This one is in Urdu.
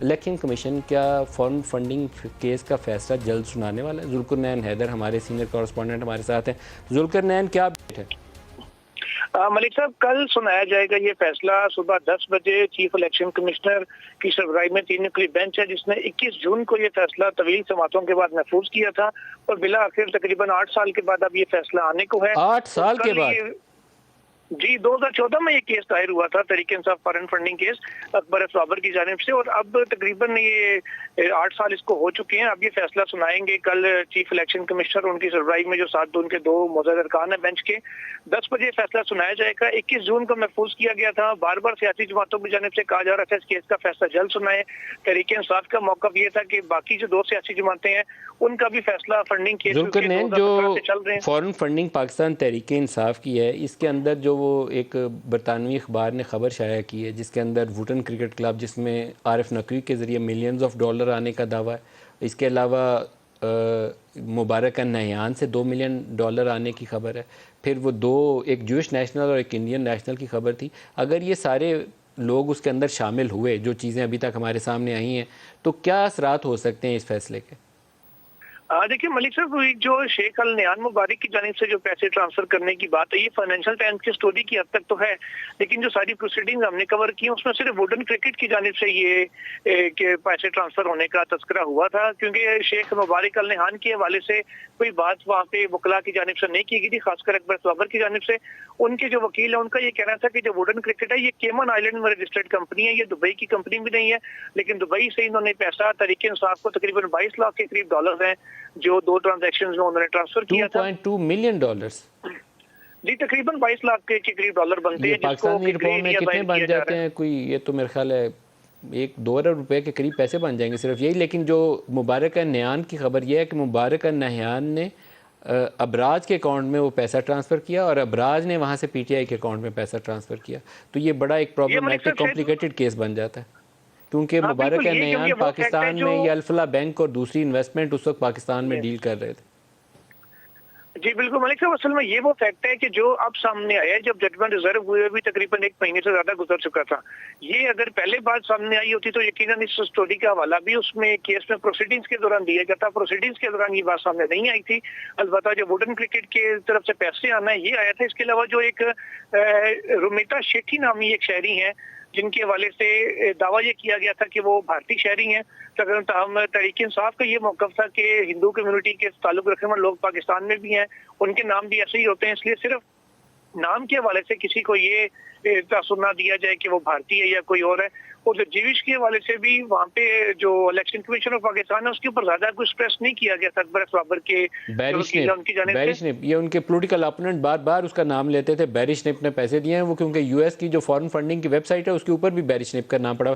الیکشن کمیشن کیا فارن فنڈنگ کیس کا فیصلہ جلد سنانے والا ہے؟ ذوالقرنین حیدر ہمارے سینئر کورسپونڈنٹ ہمارے ساتھ ہیں۔ ذوالقرنین، کیا اپڈیٹ ہے؟ ملک صاحب، کل سنایا جائے گا یہ فیصلہ صبح 10 بجے۔ چیف الیکشن کمشنر کی سربراہی میں 3 رکنی بینچ ہے جس نے 21 جون کو یہ فیصلہ طویل سماعتوں کے بعد محفوظ کیا تھا، اور بالآخر تقریباً 8 سال کے بعد اب یہ فیصلہ آنے کو ہے۔ 8 سال کے بعد؟ جی، 2014 میں یہ کیس دائر ہوا تھا، Tehreek Insaf foreign funding case اکبر بابر کی جانب سے، اور اب تقریباً یہ 8 سال اس کو ہو چکے ہیں۔ اب یہ فیصلہ سنائیں گے کل چیف الیکشن کمشنر، ان کی سربراہی میں جو 7 ان کے 2 معزز ارکان ہیں بینچ کے۔ 10 بجے فیصلہ سنایا جائے گا۔ 21 جون کو محفوظ کیا گیا تھا۔ بار بار سیاسی جماعتوں کی جانب سے کہا جا رہا تھا اس کیس کا فیصلہ جلد سنائے۔ تحریک انصاف کا موقف یہ تھا کہ باقی جو 2 سیاسی جماعتیں ہیں ان کا بھی فیصلہ فنڈنگ کیس جو فارن فنڈنگ پاکستان تحریک انصاف کی ہے، اس کے اندر جو وہ ایک برطانوی اخبار نے خبر شائع کی ہے جس کے اندر ووٹن کرکٹ کلب، جس میں عارف نقوی کے ذریعے ملینز آف ڈالر آنے کا دعویٰ ہے، اس کے علاوہ مبارک النہیان سے $2 ملین آنے کی خبر ہے، پھر وہ 2 ایک جوش نیشنل اور ایک انڈین نیشنل کی خبر تھی۔ اگر یہ سارے لوگ اس کے اندر شامل ہوئے، جو چیزیں ابھی تک ہمارے سامنے آئی ہیں، تو کیا اثرات ہو سکتے ہیں اس فیصلے کے؟ دیکھیے ملک صاحب، جو شیخ النہیان مبارک کی جانب سے جو پیسے ٹرانسفر کرنے کی بات ہے، یہ فائنینشیل ٹائمز کی سٹوری کی حد تک تو ہے، لیکن جو ساری پروسیڈنگز ہم نے کور کی ہیں اس میں صرف ووڈن کرکٹ کی جانب سے یہ کہ پیسے ٹرانسفر ہونے کا تذکرہ ہوا تھا، کیونکہ شیخ مبارک النہیان کے حوالے سے کوئی بات وہاں پہ وکلاء کی جانب سے نہیں کی گئی تھی، خاص کر اکبر بابر کی جانب سے۔ ان کے جو وکیل ہیں ان کا یہ کہنا تھا کہ جو ووڈن کرکٹ ہے یہ کیمن آئیلینڈ میں رجسٹرڈ کمپنی ہے، یہ دبئی کی کمپنی بھی نہیں ہے، لیکن دبئی سے انہوں نے پیسہ تحریک انصاف کو تقریباً 22 لاکھ کے قریب ڈالر ہیں جو 2 ٹرانزیکشنز میں انہوں نے ٹرانسفر کیا تھا۔ $2.2 ملین جی، تقریباً 22 لاکھ کے قریب ڈالر بنتے ہیں، یہ پاکستانی روپوں میں کتنے بن جاتے ہیں؟ کوئی یہ تو میرے خیال ہے 1-2 ارب روپے کے قریب پیسے بن جائیں گے صرف یہی۔ لیکن جو مبارک النہیان کی خبر یہ ہے کہ مبارک النہیان نے ابراج کے اکاؤنٹ میں وہ پیسہ ٹرانسفر کیا، اور ابراج نے وہاں سے پی ٹی آئی کے اکاؤنٹ میں پیسہ ٹرانسفر کیا، تو یہ بڑا ایک پرابلمٹک کمپلیکیٹڈ کیس بن جاتا ہے، کیونکہ مبارک النہیان پاکستان میں یہ الفلا بینک اور دوسری انویسٹمنٹ اس وقت پاکستان میں ڈیل کر رہے تھے۔ جی بالکل ملک صاحب، اصل میں یہ وہ فیکٹ ہے کہ جو اب سامنے آیا ہے، جب ججمنٹ ریزرو ہوئے بھی تقریباً 1 مہینے سے زیادہ گزر چکا تھا، یہ اگر پہلے بات سامنے آئی ہوتی تو یقیناً اس سٹوری کا حوالہ بھی اس میں کیس میں پروسیڈنگز کے دوران دیا گیا تھا۔ پروسیڈنگز کے دوران یہ بات سامنے نہیں آئی تھی، البتہ جو ووڈن کرکٹ کے طرف سے پیسے آنا ہے یہ آیا تھا۔ اس کے علاوہ جو ایک رومیتا شیٹھی نامی ایک شہری ہیں جن کے حوالے سے دعویٰ یہ کیا گیا تھا کہ وہ بھارتی شہری ہیں، تاہم تحریک انصاف کا یہ موقف تھا کہ ہندو کمیونٹی کے تعلق رکھنے والے لوگ پاکستان میں بھی ہیں، ان کے نام بھی ایسے ہی ہوتے ہیں، اس لیے صرف نام کے حوالے سے کسی کو یہ تاثر نہ دیا جائے کہ وہ بھارتی ہے یا کوئی اور ہے۔ اور جو جیوش کے حوالے سے بھی وہاں پہ جو الیکشن کمیشن آف پاکستان ہے اس کے اوپر زیادہ کوئی اسٹریس نہیں کیا گیا تھا اکبر بابر کے بیرش نے، یہ ان کے پولیٹیکل اپوننٹ بار بار اس کا نام لیتے تھے، بیرش نے اپنے پیسے دیے ہیں وہ، کیونکہ US کی جو فارن فنڈنگ کی ویب سائٹ ہے اس کے اوپر بھی بیرش نے کا نام پڑا